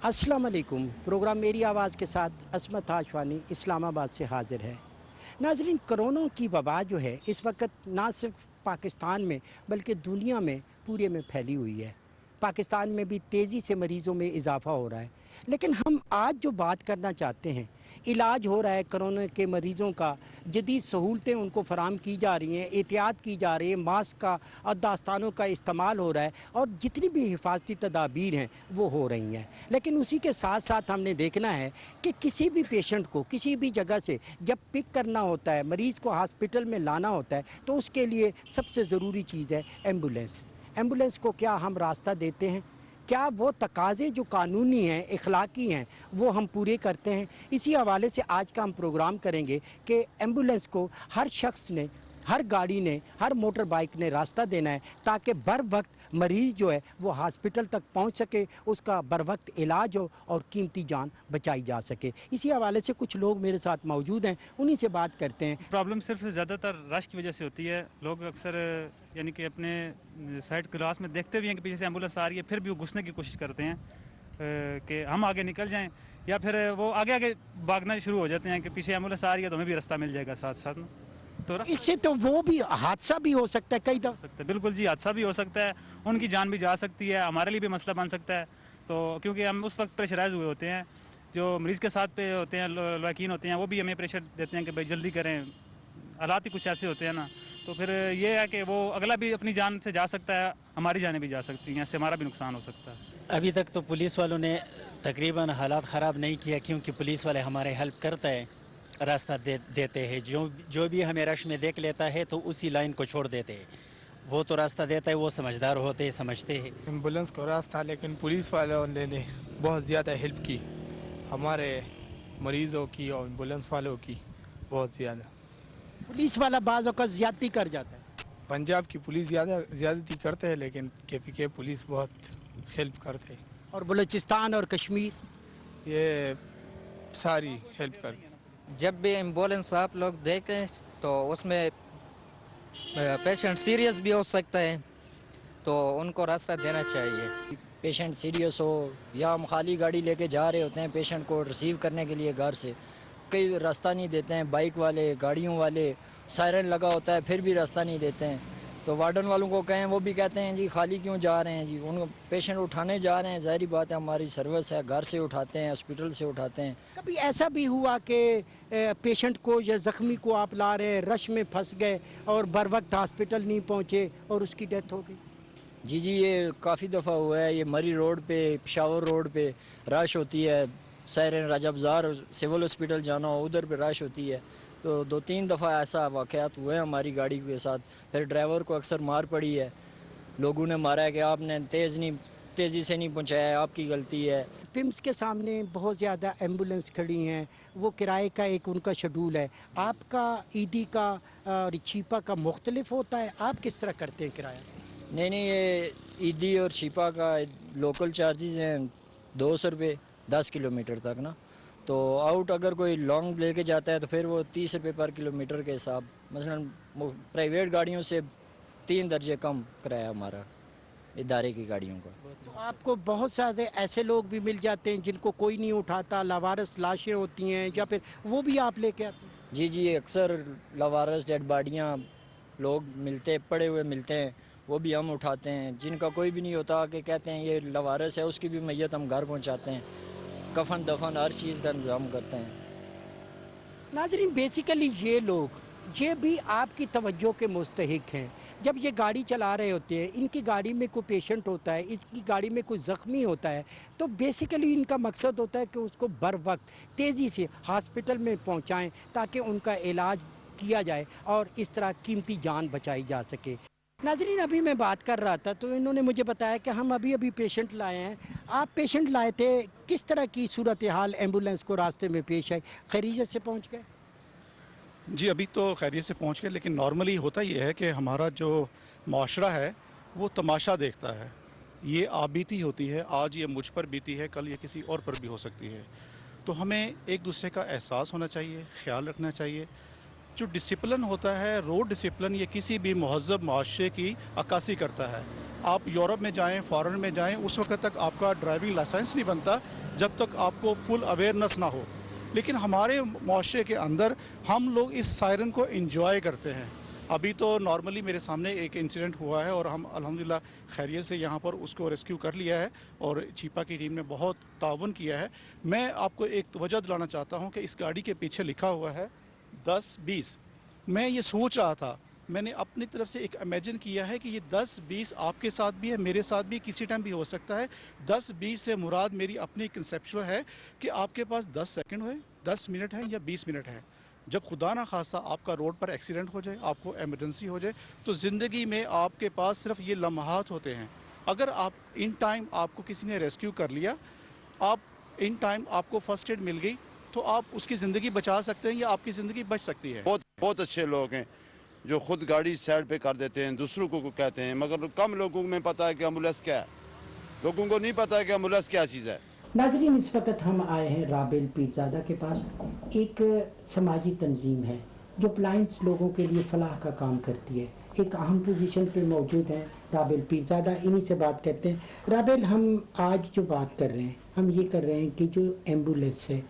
अस्सलाम वालेकुम। प्रोग्राम मेरी आवाज़ के साथ असमत आशवानी इस्लामाबाद से हाज़िर है। नाज़रीन, कोरोना की वबा जो है इस वक्त ना सिर्फ पाकिस्तान में बल्कि दुनिया में पूरे में फैली हुई है। पाकिस्तान में भी तेज़ी से मरीज़ों में इजाफ़ा हो रहा है, लेकिन हम आज जो बात करना चाहते हैं, इलाज हो रहा है कोरोना के मरीज़ों का, जदीद सहूलतें उनको फराम की जा रही हैं, एहतियात की जा रही है, मास्क का और दास्तानों का इस्तेमाल हो रहा है और जितनी भी हिफाजती तदाबीर हैं वो हो रही हैं। लेकिन उसी के साथ साथ हमने देखना है कि किसी भी पेशेंट को किसी भी जगह से जब पिक करना होता है, मरीज़ को हॉस्पिटल में लाना होता है, तो उसके लिए सबसे ज़रूरी चीज़ है एम्बुलेंस। एम्बुलेंस को क्या हम रास्ता देते हैं? क्या वो तकाज़े जो कानूनी हैं, इखलाकी हैं, वो हम पूरे करते हैं? इसी हवाले से आज का हम प्रोग्राम करेंगे कि एम्बुलेंस को हर शख्स ने, हर गाड़ी ने, हर मोटर बाइक ने रास्ता देना है ताकि बर वक्त मरीज़ जो है वो हॉस्पिटल तक पहुंच सके, उसका बर वक्त इलाज हो और कीमती जान बचाई जा सके। इसी हवाले से कुछ लोग मेरे साथ मौजूद हैं, उन्हीं से बात करते हैं। प्रॉब्लम सिर्फ ज़्यादातर रश की वजह से होती है। लोग अक्सर यानी कि अपने साइड क्लास में देखते भी हैं कि पीछे से एम्बुलेंस आ रही है, फिर भी वो घुसने की कोशिश करते हैं कि हम आगे निकल जाएं, या फिर वो आगे आगे भागना शुरू हो जाते हैं कि पीछे एम्बुलेंस आ रही है तो हमें भी रास्ता मिल जाएगा साथ साथ में। तो इससे तो वो भी हादसा भी हो सकता है कई हो दफ़ा। सकता है, बिल्कुल जी, हादसा भी हो सकता है, उनकी जान भी जा सकती है, हमारे लिए भी मसला बन सकता है। तो क्योंकि हम उस वक्त प्रेशराइज हुए होते हैं, जो मरीज़ के साथ पे होते हैं, लवाकिन होते हैं, वो भी हमें प्रेशर देते हैं कि भाई जल्दी करें। हालात ही कुछ ऐसे होते हैं ना, तो फिर ये है कि वो अगला भी अपनी जान से जा सकता है, हमारी जानें भी जा सकती हैं, इससे हमारा भी नुकसान हो सकता है। अभी तक तो पुलिस वालों ने तकरीबन हालात ख़राब नहीं किया, क्योंकि पुलिस वाले हमारे हेल्प करते हैं, रास्ता देते हैं। जो भी हमें रश में देख लेता है तो उसी लाइन को छोड़ देते हैं। वो तो रास्ता देता है, वो समझदार होते हैं, समझते हैं। एम्बुलेंस को रास्ता, लेकिन पुलिस वालों ने बहुत ज़्यादा हेल्प की, हमारे मरीज़ों की और एम्बुलेंस वालों की बहुत ज़्यादा। पुलिस वाला बाज़ औक़ात ज़्यादती कर जाता है। पंजाब की पुलिस ज़्यादती करते हैं, लेकिन KPK पुलिस बहुत हेल्प करते हैं। और बलूचिस्तान और कश्मीर ये सारी हेल्प करते हैं। जब भी एम्बुलेंस आप लोग देखें तो उसमें पेशेंट सीरियस भी हो सकता है, तो उनको रास्ता देना चाहिए। पेशेंट सीरियस हो या हम खाली गाड़ी लेके जा रहे होते हैं पेशेंट को रिसीव करने के लिए घर से, कई रास्ता नहीं देते हैं। बाइक वाले, गाड़ियों वाले, सायरन लगा होता है फिर भी रास्ता नहीं देते हैं। तो वार्डन वालों को कहें, वो भी कहते हैं जी खाली क्यों जा रहे हैं जी, उनको पेशेंट उठाने जा रहे हैं, ज़ाहिर बात है हमारी सर्विस है, घर से उठाते हैं, हॉस्पिटल से उठाते हैं। कभी ऐसा भी हुआ कि पेशेंट को या ज़ख्मी को आप ला रहे हैं, रश में फंस गए और बर वक्त हॉस्पिटल नहीं पहुंचे और उसकी डेथ हो गई? जी जी, ये काफ़ी दफ़ा हुआ है। ये मरी रोड पे, पेशावर रोड पे रश होती है, सायरन राजा बाज़ार सिविल हॉस्पिटल जाना हो उधर पे रश होती है। तो 2-3 दफ़ा ऐसा वाक़यात हुए हैं हमारी गाड़ी के साथ। फिर ड्राइवर को अक्सर मार पड़ी है, लोगों ने मारा है कि आपने तेज़ी से नहीं पहुंचाया, आपकी गलती है। पिम्स के सामने बहुत ज़्यादा एम्बुलेंस खड़ी हैं, वो किराए का एक उनका शेड्यूल है। आपका ईडी का और छिपा का मुख्तलिफ होता है, आप किस तरह करते हैं किराया? नहीं, ये ईदी और छिपा का लोकल चार्जेस हैं 200 रुपये 10 किलोमीटर तक ना। तो आउट अगर कोई लॉन्ग लेके जाता है तो फिर वो 30 रुपये पर किलोमीटर के हिसाब। मसलन प्राइवेट गाड़ियों से 3 दर्जे कम किराया हमारा इदारे की गाड़ियों का। तो आपको बहुत सारे ऐसे लोग भी मिल जाते हैं जिनको कोई नहीं उठाता, लावारिस लाशें होती हैं, या फिर वो भी आप लेके आते हैं? जी जी, अक्सर लावारिस डेड बॉडियाँ लोग मिलते पड़े हुए मिलते हैं, वो भी हम उठाते हैं। जिनका कोई भी नहीं होता कि कहते हैं ये लवारिस है, उसकी भी मैयत हम घर पहुंचाते हैं, कफन दफन हर चीज़ का इंतज़ाम करते हैं। नाज़रीन, बेसिकली ये लोग ये भी आपकी तवज्जो के मुस्तहिक हैं। जब ये गाड़ी चला रहे होते हैं, इनकी गाड़ी में कोई पेशेंट होता है, इसकी गाड़ी में कोई ज़ख्मी होता है, तो बेसिकली इनका मकसद होता है कि उसको बर वक्त तेज़ी से हॉस्पिटल में पहुंचाएं ताकि उनका इलाज किया जाए और इस तरह कीमती जान बचाई जा सके। नाज़रीन, अभी मैं बात कर रहा था तो इन्होंने मुझे बताया कि हम अभी पेशेंट लाए हैं। आप पेशेंट लाए थे, किस तरह की सूरत हाल एम्बुलेंस को रास्ते में पेश आई? खैरियत से पहुंच गए? जी, अभी तो खैरियत से पहुंच गए, लेकिन नॉर्मली होता ये है कि हमारा जो माशरा है वो तमाशा देखता है। ये आप बीती होती है, आज ये मुझ पर बीती है, कल ये किसी और पर भी हो सकती है। तो हमें एक दूसरे का एहसास होना चाहिए, ख्याल रखना चाहिए। जो डिसिप्लिन होता है, रोड डिसिप्लिन, ये किसी भी महज़ब माशरे की अक्कासी करता है। आप यूरोप में जाएं, फॉरेन में जाएं, उस वक्त तक आपका ड्राइविंग लाइसेंस नहीं बनता जब तक आपको फुल अवेयरनेस ना हो। लेकिन हमारे माशरे के अंदर हम लोग इस सायरन को इंजॉय करते हैं। अभी तो नॉर्मली मेरे सामने एक इंसिडेंट हुआ है और हम अल्हम्दुलिल्लाह खैरियत से यहाँ पर उसको रेस्क्यू कर लिया है और चीपा की टीम ने बहुत ताउन किया है। मैं आपको एक वजह दिलाना चाहता हूँ कि इस गाड़ी के पीछे लिखा हुआ है 10-20। मैं ये सोच रहा था, मैंने अपनी तरफ से एक इमेजिन किया है कि ये 10-20 आपके साथ भी है, मेरे साथ भी किसी टाइम भी हो सकता है। 10-20 से मुराद मेरी अपनी कंसेप्चुअल है कि आपके पास 10 सेकंड है, 10 मिनट है या 20 मिनट है। जब खुदा ना खासा आपका रोड पर एक्सीडेंट हो जाए, आपको एमरजेंसी हो जाए, तो ज़िंदगी में आपके पास सिर्फ ये लम्हात होते हैं। अगर आप इन टाइम आपको किसी ने रेस्क्यू कर लिया, आप इन टाइम आपको फर्स्ट एड मिल गई, तो आप उसकी ज़िंदगी बचा सकते हैं या आपकी ज़िंदगी बच सकती है। बहुत अच्छे लोग हैं जो खुद गाड़ी साइड पे कर देते हैं, दूसरों को कहते हैं, मगर कम लोगों में पता है कि एम्बुलेंस क्या है। लोगों को नहीं पता है कि एम्बुलेंस क्या चीज़ है। नाज़रीन, इस वक्त हम आए हैं राबेल पीरज़ादा के पास। एक समाजी तंजीम है जो ब्लाइंड्स लोगों के लिए फलाह का काम करती है। एक अहम पोजीशन पे मौजूद हैं राबेल पीरज़ादा, इन्हीं से बात करते हैं। राबेल, हम आज जो बात कर रहे हैं, हम ये कर रहे हैं कि जो एम्बुलेंस है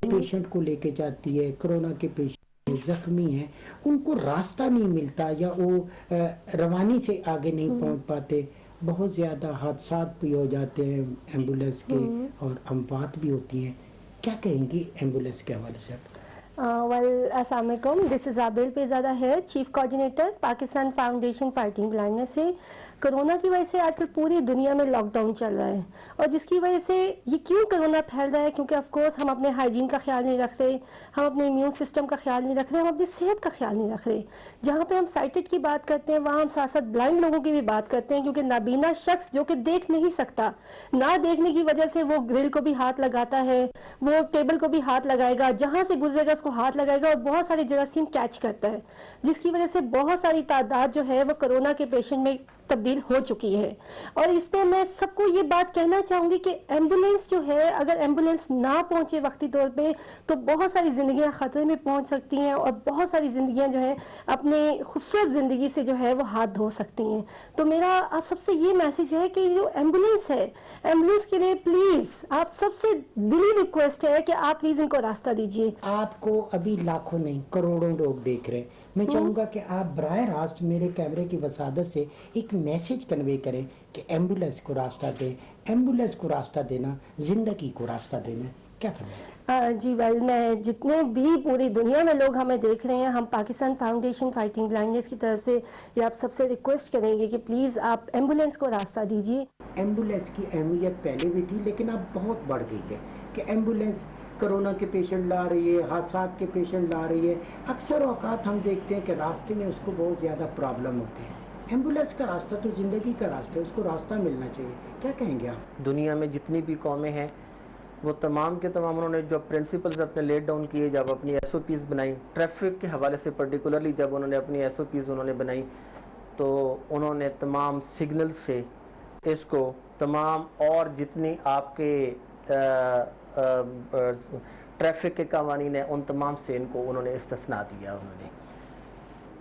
पेशेंट को लेके जाती है, कोरोना के पेशेंट जख्मी हैं, उनको रास्ता नहीं मिलता या वो रवानी से आगे नहीं पहुंच पाते। बहुत ज़्यादा हादसात भी हो जाते हैं एम्बुलेंस के और अमवात भी होती हैं। क्या कहेंगी एम्बुलेंस के हवाले से? अस्सलाम वालेकुम, दिस इज़ राबेल पीरज़ादा है, chief coordinator Pakistan foundation fighting blindness है। कोरोना की वजह से आजकल पूरी दुनिया में लॉकडाउन चल रहा है और जिसकी वजह से ये क्यों कोरोना फैल रहा है, क्योंकि ऑफ कोर्स हम अपने हाइजीन का ख्याल नहीं रख रहे, हम अपने इम्यून सिस्टम का ख्याल नहीं रख रहे, हम अपनी सेहत का ख्याल नहीं रख रहे। जहाँ पे हम साइटेड की बात करते हैं वहाँ हम साथ साथ ब्लाइंड लोगों की भी बात करते हैं, क्योंकि नाबीना शख्स जो कि देख नहीं सकता, ना देखने की वजह से वो ग्रिल को भी हाथ लगाता है, वो टेबल को भी हाथ लगाएगा, जहाँ से गुजरेगा उसको हाथ लगाएगा और बहुत सारे जरासीम कैच करता है, जिसकी वजह से बहुत सारी तादाद जो है वो कोरोना के पेशेंट में तब्दील हो चुकी है। और इस पे मैं सबको ये बात कहना चाहूँगी कि एम्बुलेंस जो है, अगर एम्बुलेंस ना पहुँचे वक्ती तौर पे तो बहुत सारी ज़िंदगियाँ ख़तरे में पहुँच सकती हैं और बहुत सारी ज़िंदगियाँ जो है अपने खूबसूरत ज़िंदगी से जो है वो हाथ धो सकती हैं। तो मेरा आप सबसे ये मैसेज है कि जो एम्बुलेंस है, एम्बुलेंस के लिए प्लीज़ आप सबसे दिली रिक्वेस्ट है कि आप प्लीज़ इनको रास्ता दीजिए। आपको अभी लाखों नहीं करोड़ों लोग देख रहे हैं। मैं चाहूँगा कि आप बराह रास्त मेरे कैमरे की वसादत से एक मैसेज कन्वे करें कि एम्बुलेंस को रास्ता दें। एम्बुलेंस को रास्ता देना ज़िंदगी को रास्ता देना, क्या फरमाएं? जी वेल, मैं जितने भी पूरी दुनिया में लोग हमें देख रहे हैं, हम पाकिस्तान फाउंडेशन फाइटिंग ब्लाइंडनेस की तरफ से ये आप सबसे रिक्वेस्ट करेंगे कि प्लीज़ आप एम्बुलेंस को रास्ता दीजिए। एम्बुलेंस की अहमियत पहले भी थी लेकिन अब बहुत बढ़ गई है कि एम्बुलेंस कोरोना के पेशेंट ला रही है, हादसात के पेशेंट ला रही है। अक्सर औकात हम देखते हैं कि रास्ते में उसको बहुत ज़्यादा प्रॉब्लम होती है। एम्बुलेंस का रास्ता तो ज़िंदगी का रास्ता है, उसको रास्ता मिलना चाहिए। क्या कहेंगे आप? दुनिया में जितनी भी कौमें हैं वो तमाम के तमाम उन्होंने जो प्रिंसिपल्स अपने लेट डाउन किए, जब अपनी SOPs बनाई, ट्रैफिक के हवाले से पर्टिकुलरली जब उन्होंने अपनी SOPs उन्होंने बनाई तो उन्होंने तमाम सिग्नल से इसको तमाम और जितनी आपके ट्रैफिक के कवानीन है उन तमाम से इनको उन्होंने इस्तिस्ना दिया उन्होंने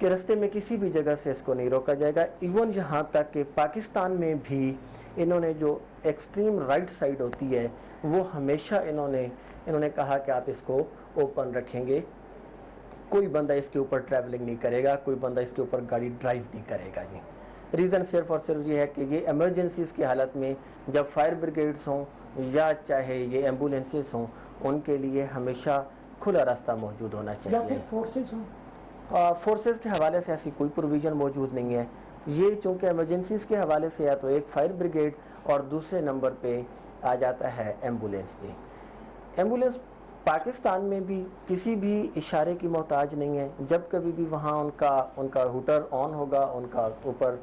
कि रास्ते में किसी भी जगह से इसको नहीं रोका जाएगा। इवन यहाँ तक कि पाकिस्तान में भी इन्होंने जो एक्सट्रीम राइट साइड होती है वो हमेशा इन्होंने कहा कि आप इसको ओपन रखेंगे, कोई बंदा इसके ऊपर ट्रैवलिंग नहीं करेगा, कोई बंदा इसके ऊपर गाड़ी ड्राइव नहीं करेगा जी। रीज़न सिर्फ और सिर्फ ये है कि ये एमरजेंसीज़ की हालत में जब फायर ब्रिगेड्स हों या चाहे ये एम्बुलेंसेस हों, उनके लिए हमेशा खुला रास्ता मौजूद होना चाहिए। फोर्सेस के हवाले से ऐसी कोई प्रोविज़न मौजूद नहीं है। ये चूँकि एमरजेंसीज़ के हवाले से या तो एक फायर ब्रिगेड और दूसरे नंबर पे आ जाता है एम्बुलेंस जी। एम्बुलेंस पाकिस्तान में भी किसी भी इशारे की मोहताज नहीं है। जब कभी भी वहाँ उनका हुटर ऑन होगा, उनका ऊपर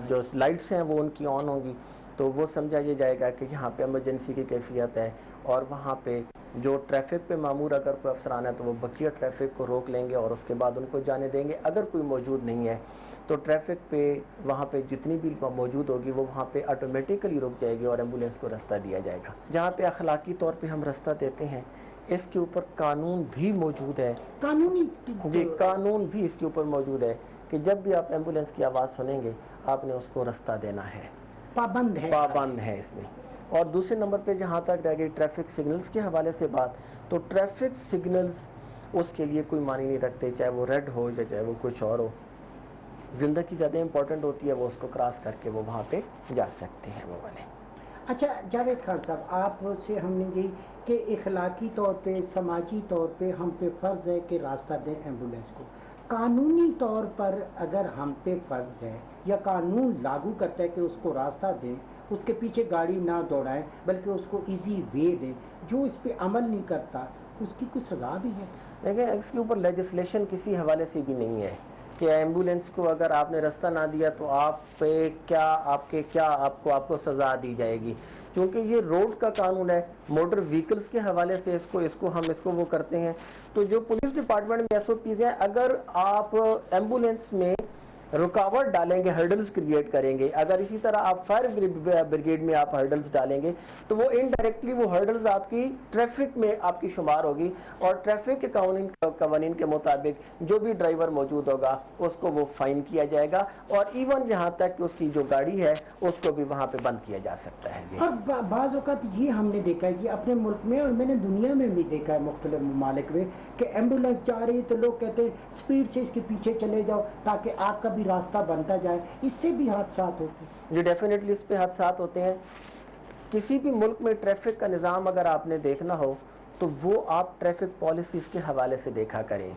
जो लाइट्स हैं वो उनकी ऑन होंगी, तो वो समझा ये जाएगा कि यहाँ पे एमरजेंसी की कैफियत है। और वहाँ पे जो ट्रैफिक पे मामूर अगर कोई अफसरान है तो वो बकिया ट्रैफिक को रोक लेंगे और उसके बाद उनको जाने देंगे। अगर कोई मौजूद नहीं है तो ट्रैफिक पे वहाँ पे जितनी भी मौजूद होगी वो वहाँ पे ऑटोमेटिकली रुक जाएगी और एम्बुलेंस को रास्ता दिया जाएगा। जहाँ पे अखलाकी तौर पे हम रास्ता देते हैं, इसके ऊपर कानून भी मौजूद है, कानूनी जी कानून भी इसके ऊपर मौजूद है कि जब भी आप एम्बुलेंस की आवाज़ सुनेंगे आपने उसको रास्ता देना है। पाबंद है इसमें। اور دوسرے نمبر پہ جہاں تک رہ گئی ٹریفک سگنلز کے حوالے سے بات، تو ٹریفک سگنلز اس کے لیے کوئی معنی نہیں رکھتے، چاہے وہ ریڈ ہو یا چاہے وہ کچھ اور ہو. زندگی زیادہ امپورٹنٹ ہوتی ہے، وہ اس کو کراس کر کے وہ وہاں پہ جا سکتے ہیں وہ والے. اچھا جاوید خان صاحب، آپ سے ہم نے یہی کہ اخلاقی طور پہ، سماجی طور پہ ہم پہ فرض ہے کہ راستہ دیں ایمبولینس کو. قانونی طور پر اگر ہم پہ فرض ہے یا قانون لاگو کرتا ہے کہ اس کو راستہ دیں، اس کے پیچھے گاڑی نہ دوڑائیں بلکہ اس کو ایزی وے دیں، جو اس پہ عمل نہیں کرتا اس کی کوئی سزا بھی ہے؟ دیکھیں اس کے اوپر لیجسلیشن کسی حوالے سے بھی نہیں ہے کہ ایمبولینس کو اگر آپ نے راستہ نہ دیا تو آپ پہ آپ کو سزا دی جائے گی، کیونکہ یہ روڈ کا قانون ہے. موٹر وہیکلز کے حوالے سے اس کو وہ کرتے ہیں. تو جو پولیس ڈپارٹمنٹ میں ایس او پیز ہیں، اگر آپ ایمبولینس میں رکاوٹ ڈالیں گے، ہرڈلز کریٹ کریں گے، اگر اسی طرح آپ فائر بریگیڈ میں آپ ہرڈلز ڈالیں گے تو وہ انڈائریکٹلی وہ ہرڈلز آپ کی ٹریفک میں آپ کی شمار ہوگی، اور ٹریفک کے قوانین کے مطابق جو بھی ڈرائیور موجود ہوگا اس کو وہ فائن کیا جائے گا، اور ایون جہاں تک کہ اس کی جو گاڑی ہے اس کو بھی وہاں پہ بند کیا جا سکتا ہے. اور بعض اوقات یہ ہم نے دیکھا ہے کہ اپنے ملک میں اور میں نے دنیا میں بھی دیکھا ہے مختلف ممالک میں کہ ایمبولینس جا رہی ہے تو لوگ کہتے ہیں سپیڈ سے اس کے پیچھے چلے جاؤ تاکہ آپ کا بھی راستہ بنتا جائے. اس سے بھی حادثات ہوتے ہیں. جی ڈیفینیٹلی اس پہ حادثات ہوتے ہیں. کسی بھی ملک میں ٹریفک کا نظام اگر آپ نے دیکھنا ہو تو وہ آپ ٹریفک پالیسیز کے حوالے سے دیکھا کریں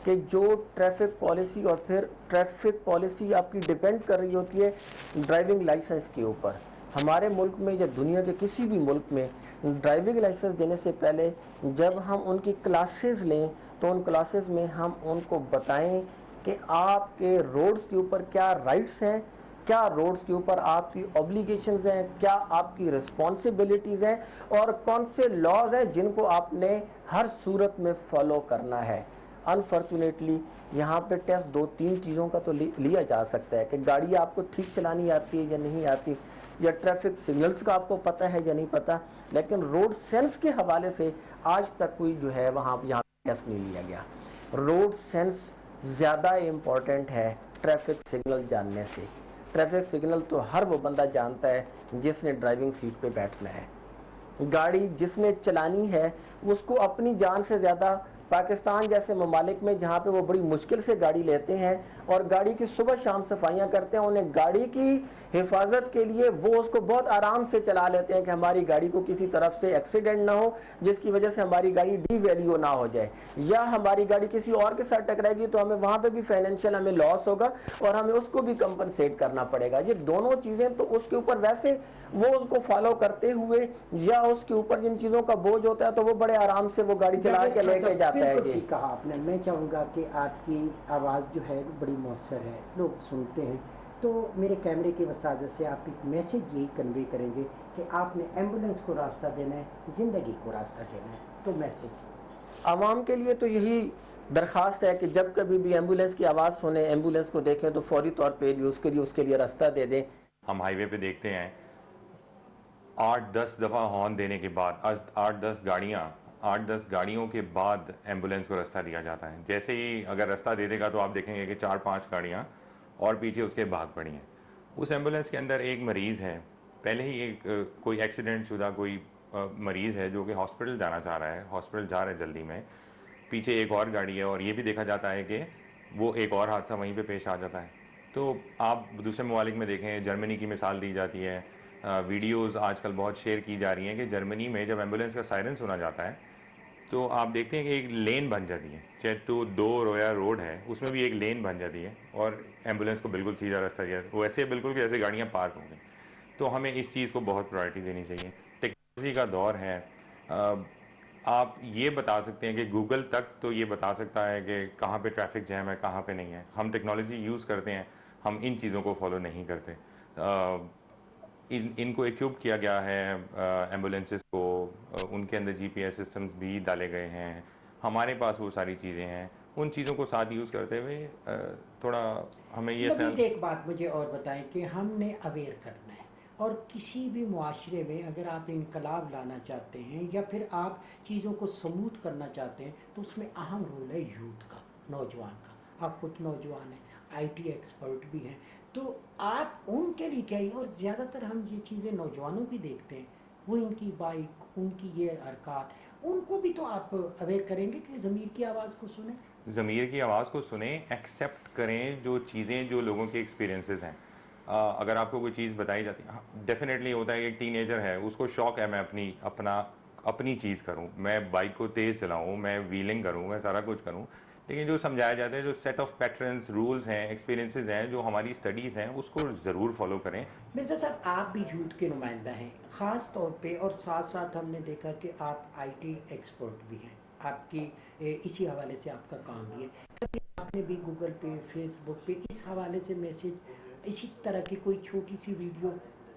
کہ جو ٹریفک پالیسی، اور پھر ٹریفک پالیسی آپ کی ڈیپینڈ کر رہی ہوتی ہے ڈرائیونگ لائسنس کے اوپر. ہمارے ملک میں یا دنیا کے کسی بھی ملک میں ڈرائیونگ لائسنس دینے سے پہلے جب ہم ان کی کلاسز لیں تو ان کلاسز میں ہم ان کو بتائیں کہ آپ کے روڈز کے اوپر کیا رائٹس ہیں، کیا روڈز کے اوپر آپ کی اوبلیگیشنز ہیں، کیا آپ کی رسپانسبلٹیز ہیں، اور کون سے لاز ہیں جن کو آپ نے ہر صورت میں فالو کرنا ہے. انفارچونیٹلی یہاں پہ ٹیسٹ 2-3 چیزوں کا تو لیا جا سکتا ہے کہ گاڑی آپ کو ٹھیک چلانی آتی ہے یا نہیں آتی، یا ٹریفک سگنلز کا آپ کو پتہ ہے یا نہیں پتہ، لیکن روڈ سینس کے حوالے سے آج تک کوئی جو ہے یہاں ٹیسٹ نہیں لیا گیا. روڈ سینس زیادہ امپورٹنٹ ہے ٹریفک سگنل جاننے سے. ٹریفک سگنل تو ہر وہ بندہ جانتا ہے جس نے ڈرائیونگ سیٹ پہ بیٹھنا ہے. گاڑی جس نے چلانی ہے اس کو اپنی جان سے زیادہ، پاکستان جیسے ممالک میں جہاں پہ وہ بڑی مشکل سے گاڑی لیتے ہیں اور گاڑی کی صبح شام صفائیاں کرتے ہیں، انہیں گاڑی کی حفاظت کے لیے وہ اس کو بہت آرام سے چلا لیتے ہیں کہ ہماری گاڑی کو کسی طرف سے ایکسیڈنٹ نہ ہو جس کی وجہ سے ہماری گاڑی ڈی ویلیو نہ ہو جائے، یا ہماری گاڑی کسی اور کے ساتھ ٹکرائے گی تو ہمیں وہاں پہ بھی فائنینشیل ہمیں لاس ہوگا اور ہمیں اس کو بھی کمپنسیٹ کرنا پڑے گا. یہ دونوں چیزیں تو اس کے اوپر ویسے وہ اس کو فالو کرتے ہوئے یا اس کے اوپر جن چیزوں کا بوجھ ہوتا ہے تو وہ بڑے آرام سے وہ گاڑی چلا کے لے کے جاتا ہے. بالکل ٹھیک کہا آپ نے. میں چاہوں گا کہ آپ کی آواز جو ہے بڑی مؤثر ہے، لوگ سنتے ہیں، تو میرے کیمرے کی وسادت سے آپ ایک میسج یہی کنوے کریں گے کہ آپ نے ایمبولینس کو راستہ دینا ہے، زندگی کو راستہ دینا ہے. تو میسج عوام کے لیے تو یہی درخواست ہے کہ جب کبھی بھی ایمبولینس کی آواز سنیں، ایمبولینس کو دیکھیں تو فوری طور پہ اس کے لیے راستہ دے دیں. ہم ہائی وے پہ دیکھتے ہیں 8-10 دفعہ ہارن دینے کے بعد 8-10 گاڑیوں کے بعد ایمبولینس کو راستہ دیا جاتا ہے. جیسے ہی اگر راستہ دے دے گا تو آپ دیکھیں گے کہ 4-5 گاڑیاں اور پیچھے اس کے بھاگ پڑی ہیں. اس ایمبولینس کے اندر ایک مریض ہے، پہلے ہی ایک کوئی ایکسیڈنٹ شدہ کوئی مریض ہے جو کہ ہاسپٹل جانا چاہ رہا ہے، ہاسپٹل جا رہا ہے جلدی میں، پیچھے ایک اور گاڑی ہے، اور یہ بھی دیکھا جاتا ہے کہ وہ ایک اور حادثہ وہیں پہ پیش آ جاتا ہے. تو آپ دوسرے ممالک میں دیکھیں، جرمنی کی مثال دی جاتی ہے، ویڈیوز آج کل بہت شیئر کی جا رہی ہیں کہ جرمنی میں جب ایمبولینس کا سائرن سنا جاتا ہے تو آپ دیکھتے ہیں کہ ایک لین بن جاتی ہے، چاہے تو 2 رویا روڈ ہے اس میں بھی ایک لین بن جاتی ہے اور ایمبولینس کو بالکل سیدھا راستہ دیا، وہ ایسے بالکل کہ ایسے گاڑیاں پارک ہوں گی. تو ہمیں اس چیز کو بہت پرائرٹی دینی چاہیے. ٹیکنالوجی کا دور ہے، آپ یہ بتا سکتے ہیں کہ گوگل تک تو یہ بتا سکتا ہے کہ کہاں پہ ٹریفک جیم ہے کہاں پہ نہیں ہے. ہم ٹیکنالوجی یوز کرتے ہیں، ہم ان چیزوں کو فالو نہیں کرتے. ان کو ایکوپ کیا گیا ہے ایمبولینسز کو، ان کے اندر GPS سسٹمز بھی ڈالے گئے ہیں، ہمارے پاس وہ ساری چیزیں ہیں. ان چیزوں کو ساتھ یوز کرتے ہوئے تھوڑا ہمیں یہ خیال. ایک بات مجھے اور بتائیں کہ ہم نے اویئر کرنا ہے، اور کسی بھی معاشرے میں اگر آپ انقلاب لانا چاہتے ہیں یا پھر آپ چیزوں کو سموتھ کرنا چاہتے ہیں تو اس میں اہم رول ہے یوتھ کا، نوجوان کا. آپ خود نوجوان ہیں، IT ایکسپرٹ بھی ہیں، تو آپ ان کے لیے کیا ہی، اور زیادہ تر ہم یہ چیزیں نوجوانوں کی دیکھتے ہیں، वो इनकी बाइक, उनकी ये हरकत, उनको भी तो आप अवेयर करेंगे कि ज़मीर की आवाज़ को सुने, ज़मीर की आवाज़ को सुने, एक्सेप्ट करें जो चीज़ें जो लोगों के एक्सपीरियंसेस हैं। अगर आपको कोई चीज़ बताई जाती है, डेफिनेटली होता है, एक टीनेजर है, उसको शौक है मैं अपनी चीज़ करूं, मैं बाइक को तेज़ चलाऊं, मैं व्हीलिंग करूं, मैं सारा कुछ करूं, लेकिन जो समझाया जाता है, जो सेट ऑफ पैटर्न्स, रूल्स हैं, एक्सपीरियंसेस हैं, जो हमारी स्टडीज़ हैं, उसको ज़रूर फॉलो करें। मिर्ज़ा साहब आप भी यूथ के नुमाइंदा हैं ख़ास तौर पे, और साथ साथ हमने देखा कि आप IT एक्सपर्ट भी हैं, आपकी इसी हवाले से आपका काम भी है। कभी आपने भी गूगल पे, फेसबुक पे इस हवाले से मैसेज, इसी तरह की कोई छोटी सी वीडियो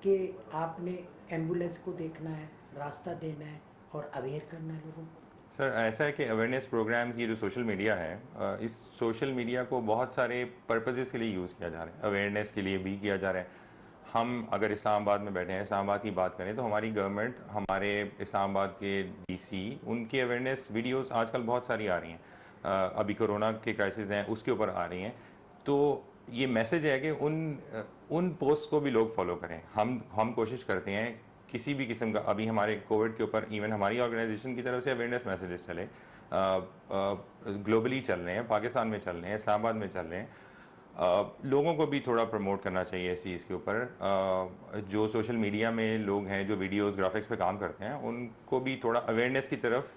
कि आपने एम्बुलेंस को देखना है, रास्ता देना है और अवेयर करना है लोगों को? सर ऐसा है कि अवेयरनेस प्रोग्राम्स, ये जो सोशल मीडिया है, इस सोशल मीडिया को बहुत सारे पर्पसेस के लिए यूज़ किया जा रहा है, अवेयरनेस के लिए भी किया जा रहा है। हम अगर इस्लामाबाद में बैठे हैं, इस्लामाबाद की बात करें, तो हमारी गवर्नमेंट, हमारे इस्लामाबाद के DC, उनकी अवेयरनेस वीडियोस आजकल बहुत सारी आ रही हैं। अभी कोरोना के क्राइसिस हैं, उसके ऊपर आ रही हैं। तो ये मैसेज है कि उन पोस्ट को भी लोग फॉलो करें। हम कोशिश करते हैं किसी भी किस्म का, अभी हमारे कोविड के ऊपर इवन हमारी ऑर्गेनाइजेशन की तरफ से अवेयरनेस मैसेजेस चले, ग्लोबली चल रहे हैं, पाकिस्तान में चल रहे हैं, इस्लामाबाद में चल रहे हैं। लोगों को भी थोड़ा प्रमोट करना चाहिए इस चीज़ के ऊपर। जो सोशल मीडिया में लोग हैं, जो वीडियोस, ग्राफिक्स पे काम करते हैं, उनको भी थोड़ा अवेयरनेस की तरफ,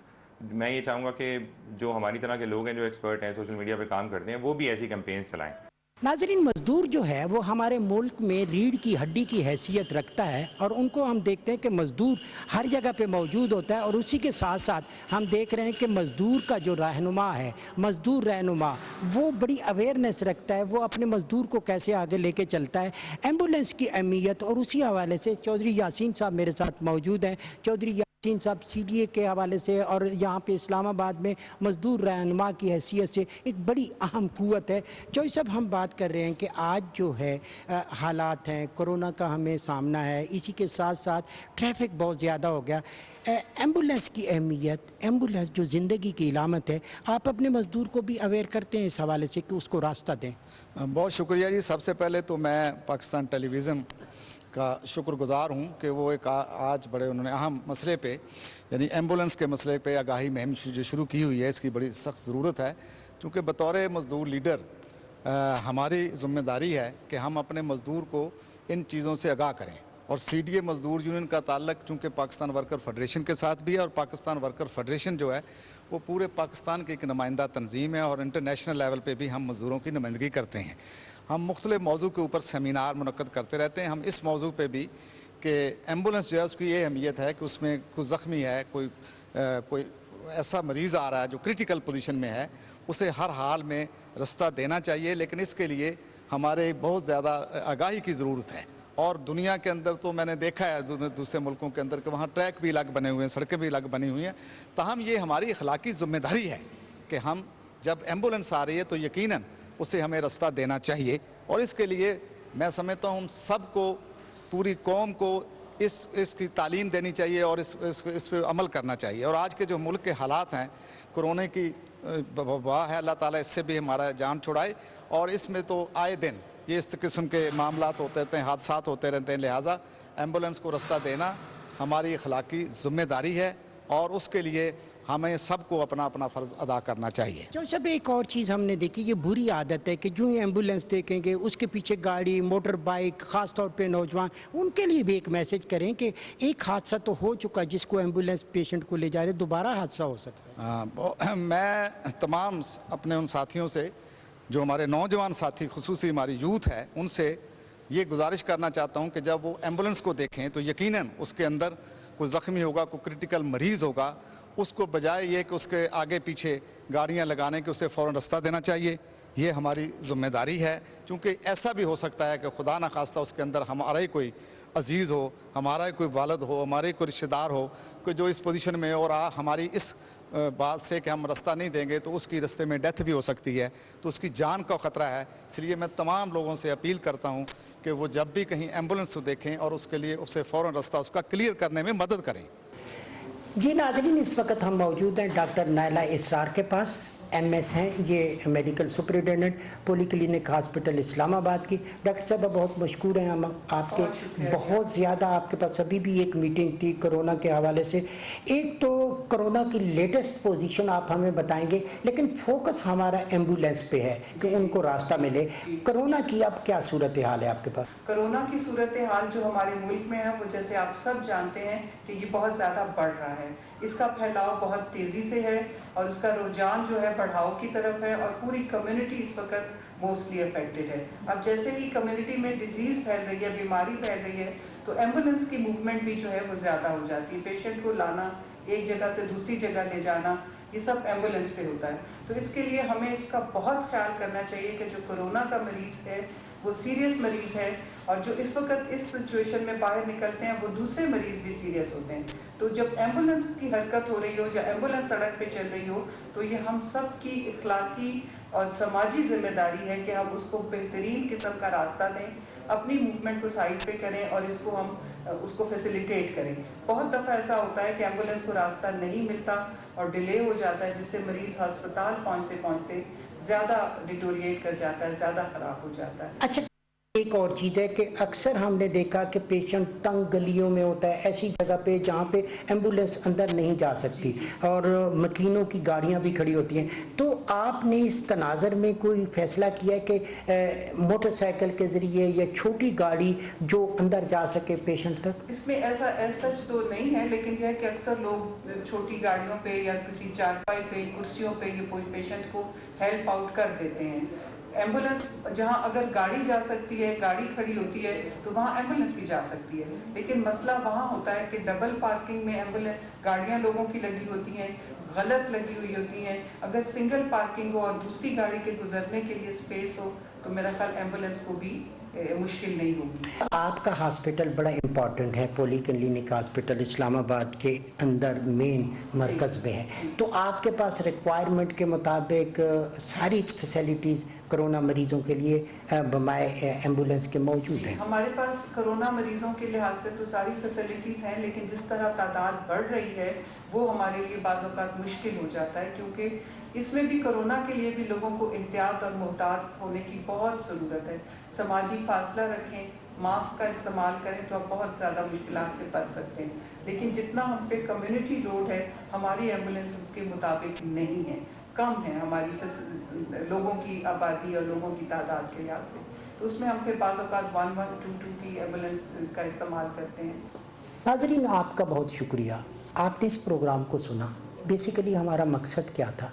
मैं ये चाहूँगा कि जो हमारी तरह के लोग हैं, जो एक्सपर्ट हैं, सोशल मीडिया पे काम करते हैं, वो भी ऐसी कैंपेन्स चलाएं। नाज़रीन, मज़दूर जो है वो हमारे मुल्क में रीढ़ की हड्डी की हैसियत रखता है, और उनको हम देखते हैं कि मज़दूर हर जगह पे मौजूद होता है। और उसी के साथ साथ हम देख रहे हैं कि मज़दूर का जो रहनुमा है, मज़दूर रहनुमा, वो बड़ी अवेयरनेस रखता है, वो अपने मज़दूर को कैसे आगे लेके चलता है, एम्बुलेंस की अहमियत। और उसी हवाले से चौधरी यासीन साहब मेरे साथ मौजूद हैं। चौधरी यासीन साहब CDA के हवाले से और यहाँ पे इस्लामाबाद में मज़दूर रहनुमा की हैसियत से एक बड़ी अहम क़ुव्वत है। चौधरी साहब, हम बात कर रहे हैं कि आज जो है हालात हैं, कोरोना का हमें सामना है, इसी के साथ साथ ट्रैफिक बहुत ज़्यादा हो गया। एम्बुलेंस की अहमियत, एम्बुलेंस जो ज़िंदगी की इलामत है, आप अपने मज़दूर को भी अवेयर करते हैं इस हवाले से कि उसको रास्ता दें? बहुत शुक्रिया जी। सबसे पहले तो मैं पाकिस्तान टेलीविज़न का शुक्रगुज़ार हूँ कि वो एक आज बड़े उन्होंने अहम मसले पे, यानी एम्बुलेंस के मसले पे आगाही मुहिम जो शुरू की हुई है, इसकी बड़ी सख्त ज़रूरत है। क्योंकि बतौर मज़दूर लीडर हमारी ज़िम्मेदारी है कि हम अपने मज़दूर को इन चीज़ों से आगाह करें। और CDA मज़दूर यूनियन का ताल्लुक चूँकि पाकिस्तान वर्कर फेडरेशन के साथ भी है, और पाकिस्तान वर्कर फेडरेशन जो है वो पूरे पाकिस्तान की एक नुमाइंदा तंजीम है, और इंटरनेशनल लेवल पे भी हम मज़दूरों की नुमाइंदगी करते हैं। हम मुख्तलिफ़ मौजू के ऊपर सेमिनार मुनक्कद करते रहते हैं। हम इस मौजू पे भी कि एम्बुलेंस जो है उसकी ये अहमियत है कि उसमें कुछ ज़ख्मी है, कोई ऐसा मरीज़ आ रहा है जो क्रिटिकल पोजीशन में है, उसे हर हाल में रास्ता देना चाहिए। लेकिन इसके लिए हमारे बहुत ज़्यादा आगाही की ज़रूरत है। और दुनिया के अंदर तो मैंने देखा है दूसरे मुल्कों के अंदर कि वहाँ ट्रैक भी अलग बने हुए हैं, सड़कें भी अलग बनी हुई हैं। ताहम ये हमारी अखलाकी ज़िम्मेदारी है कि हम जब एम्बुलेंस आ रही है तो यकीनन उसे हमें रास्ता देना चाहिए। और इसके लिए मैं समझता हूँ सबको, पूरी कौम को इसकी तालीम देनी चाहिए और इस पर अमल करना चाहिए। और आज के जो मुल्क के हालात हैं, कोरोना की वबा है, अल्लाह ताला इससे भी हमारा जान छुड़ाए। और इसमें तो आए दिन ये इस किस्म के मामलात होते रहते हैं, हादसात होते रहते हैं। लिहाजा एम्बुलेंस को रास्ता देना हमारी अखलाकी ज़िम्मेदारी है, और उसके लिए हमें सबको अपना अपना फ़र्ज़ अदा करना चाहिए। जो सब एक और चीज़ हमने देखी, ये बुरी आदत है कि जो ही एम्बुलेंस देखेंगे उसके पीछे गाड़ी, मोटर बाइक, ख़ास तौर पे नौजवान, उनके लिए भी एक मैसेज करें कि एक हादसा तो हो चुका है, जिसको एम्बुलेंस पेशेंट को ले जा रहे, दोबारा हादसा हो सकता है। मैं तमाम अपने उन साथियों से, जो हमारे नौजवान साथी, खुसूसी हमारी यूथ है, उनसे ये गुजारिश करना चाहता हूँ कि जब वो एम्बुलेंस को देखें तो यकीनन उसके अंदर कोई ज़ख्मी होगा, कोई क्रिटिकल मरीज़ होगा, उसको बजाय ये कि उसके आगे पीछे गाड़ियां लगाने के उसे फ़ौरन रास्ता देना चाहिए। ये हमारी ज़िम्मेदारी है। क्योंकि ऐसा भी हो सकता है कि खुदा न खास्ता उसके अंदर हमारा ही कोई अजीज़ हो, हमारा ही कोई वालिद हो, हमारे कोई रिश्तेदार हो, कोई जो इस पोजीशन में, और हमारी इस बात से कि हम रास्ता नहीं देंगे तो उसकी रास्ते में डेथ भी हो सकती है, तो उसकी जान का ख़तरा है। इसलिए मैं तमाम लोगों से अपील करता हूँ कि वो जब भी कहीं एम्बुलेंस को देखें और उसके लिए उसे फ़ौरन रास्ता उसका क्लियर करने में मदद करें। जी नाज़रीन, इस वक्त हम मौजूद हैं डॉक्टर नायला इसरार के पास। MS ہیں, یہ میڈیکل سپرنٹینڈنٹ پولی کلینک ہاسپٹل اسلام آباد کی. ڈاکٹر صاحب بہت مشکور ہیں ہم آپ کے, بہت زیادہ آپ کے پاس ابھی بھی ایک میٹنگ تھی کرونا کے حوالے سے. ایک تو کرونا کی لیٹسٹ پوزیشن آپ ہمیں بتائیں گے, لیکن فوکس ہمارا ایمبولینس پہ ہے کہ ان کو راستہ ملے. کرونا کی اب کیا صورتحال ہے آپ کے پاس؟ کرونا کی صورتحال جو ہمارے ملک میں ہے وہ جیسے آپ سب جانتے ہیں کہ یہ بہت زیادہ بڑھ رہا ہے. اس کا پھیلاؤ بہت تیزی سے ہے اور اس کا رجحان جو ہے بڑھاؤ کی طرف ہے اور پوری کمیونٹی اس وقت موسٹلی افیکٹڈ ہے. اب جیسے ہی کمیونٹی میں ڈیزیز پھیل رہی ہے, بیماری پھیل رہی ہے, تو ایمبولینس کی موومنٹ بھی جو ہے وہ زیادہ ہو جاتی ہے. پیشنٹ کو لانا, ایک جگہ سے دوسری جگہ لے جانا, یہ سب ایمبولینس پہ ہوتا ہے. تو اس کے لیے ہمیں اس کا بہت خیال کرنا چاہیے کہ جو کرونا کا مریض ہے وہ سیریس مریض ہے, اور جو اس وقت اس سچویشن میں باہر نکلتے ہیں وہ دوسرے مریض بھی سیریس ہوتے ہیں. تو جب ایمبولینس کی حرکت ہو رہی ہو یا ایمبولینس سڑک پہ چل رہی ہو تو یہ ہم سب کی اخلاقی اور سماجی ذمہ داری ہے کہ ہم اس کو بہترین قسم کا راستہ دیں, اپنی موومنٹ کو سائڈ پہ کریں اور اس کو فیسیلیٹیٹ کریں. بہت دفعہ ایسا ہوتا ہے کہ ایمبولینس کو راستہ نہیں ملتا اور ڈیلے ہو جاتا ہے, جس سے مریض ہسپتال پہنچتے پہنچتے زیادہ ڈیٹوریٹ کر جاتا ہے, زیادہ خراب ہو جاتا ہے. اچھا, ایک اور چیز ہے کہ اکثر ہم نے دیکھا کہ پیشنٹ تنگ گلیوں میں ہوتا ہے, ایسی جگہ پہ جہاں پہ ایمبولینس اندر نہیں جا سکتی اور مکینوں کی گاڑیاں بھی کھڑی ہوتی ہیں. تو آپ نے اس تناظر میں کوئی فیصلہ کیا کہ موٹر سائیکل کے ذریعے یا چھوٹی گاڑی جو اندر جا سکے پیشنٹ تک؟ اس میں ایسا سچ تو نہیں ہے, لیکن یہ ہے کہ اکثر لوگ چھوٹی گاڑیوں پہ یا کسی چارپائی پہ, کرسیوں پہ یہ پیشنٹ کو ہیلپ آؤٹ کر دیتے ہیں. ایمبولینس جہاں اگر گاڑی جا سکتی ہے, گاڑی کھڑی ہوتی ہے تو وہاں ایمبولینس بھی جا سکتی ہے, لیکن مسئلہ وہاں ہوتا ہے کہ ڈبل پارکنگ میں ایمبولینس گاڑیاں لوگوں کی لگی ہوتی ہیں, غلط لگی ہوئی ہوتی ہیں. اگر سنگل پارکنگ ہو اور دوسری گاڑی کے گزرنے کے لیے اسپیس ہو تو میرا خیال ایمبولینس کو بھی مشکل نہیں ہوگی. آپ کا ہاسپٹل بڑا امپورٹنٹ ہے, پولی کلینک ہاسپٹل اسلام آباد کے اندر مین مرکز میں ہے, تو آپ کے پاس ریکوائرمنٹ کے مطابق ساری فیسلٹیز کرونا مریضوں کے لیے بمائے ایمبولینس کے موجود ہیں؟ ہمارے پاس کرونا مریضوں کے لحاظ سے تو ساری فیسلٹیز ہیں, لیکن جس طرح تعداد بڑھ رہی ہے وہ ہمارے لیے بعض اوقات مشکل ہو جاتا ہے, کیونکہ اس میں بھی کرونا کے لیے بھی لوگوں کو احتیاط اور محتاط ہونے کی بہت ضرورت ہے. سماجی فاصلہ رکھیں, ماسک کا استعمال کریں تو آپ بہت زیادہ مشکلات سے بچ سکتے ہیں. لیکن جتنا ہم پہ کمیونٹی لوڈ ہے ہماری ایمبولینس اس کے مطابق نہیں ہے, کم ہے ہماری لوگوں کی آبادی اور لوگوں کی تعداد کے لحاظ سے. تو اس میں ہم پھر بعض اوقات 1122 کی ایمبولینس کا استعمال کرتے ہیں. ناظرین, آپ کا بہت شکریہ, آپ نے اس پروگرام کو سنا. بیسیکلی ہمارا مقصد کیا تھا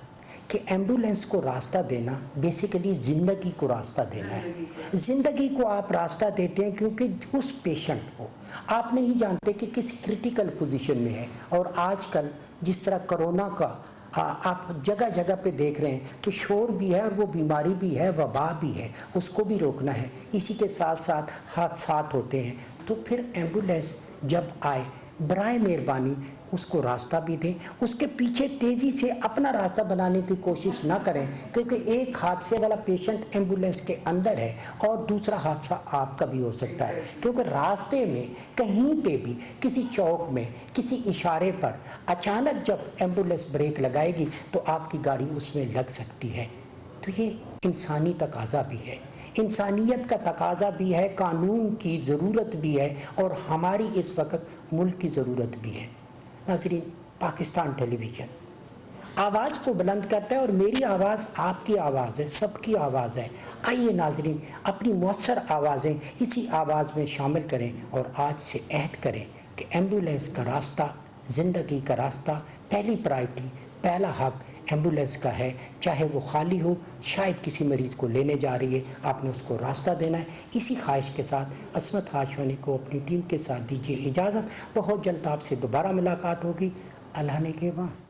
کہ ایمبولینس کو راستہ دینا, بیسیکلی زندگی کو راستہ دینا ہے. زندگی کو آپ راستہ دیتے ہیں کیونکہ اس پیشنٹ کو آپ نہیں جانتے کہ کس کرٹیکل پوزیشن میں ہے, اور آج کل جس طرح کرونا کا آپ جگہ جگہ پہ دیکھ رہے ہیں کہ شور بھی ہے اور وہ بیماری بھی ہے, وبا بھی ہے, اس کو بھی روکنا ہے. اسی کے ساتھ ساتھ حادثات ہوتے ہیں, تو پھر ایمبولینس جب آئے برائے مہربانی اس کو راستہ بھی دیں, اس کے پیچھے تیزی سے اپنا راستہ بنانے کی کوشش نہ کریں, کیونکہ ایک حادثے والا پیشنٹ ایمبولینس کے اندر ہے اور دوسرا حادثہ آپ کا بھی ہو سکتا ہے, کیونکہ راستے میں کہیں پہ بھی کسی چوک میں کسی اشارے پر اچانک جب ایمبولینس بریک لگائے گی تو آپ کی گاڑی اس میں لگ سکتی ہے. تو یہ انسانی تقاضا بھی ہے, انسانیت کا تقاضا بھی ہے, قانون کی ضرورت بھی ہے, اور ہماری اس وقت ملک کی ضرورت بھی ہے. ناظرین, پاکستان ٹیلی ویژن آواز کو بلند کرتا ہے, اور میری آواز آپ کی آواز ہے, سب کی آواز ہے. آئیے ناظرین, اپنی مؤثر آوازیں اسی آواز میں شامل کریں اور آج سے عہد کریں کہ ایمبولینس کا راستہ, زندگی کا راستہ, پہلی پرائرٹی, پہلا حق ایمبولینس کا ہے. چاہے وہ خالی ہو, شاید کسی مریض کو لینے جا رہی ہے, آپ نے اس کو راستہ دینا ہے. اسی خواہش کے ساتھ عصمت ہاشمی کو اپنی ٹیم کے ساتھ دیجیے اجازت. بہت جلد آپ سے دوبارہ ملاقات ہوگی. اللہ نے کے بعد.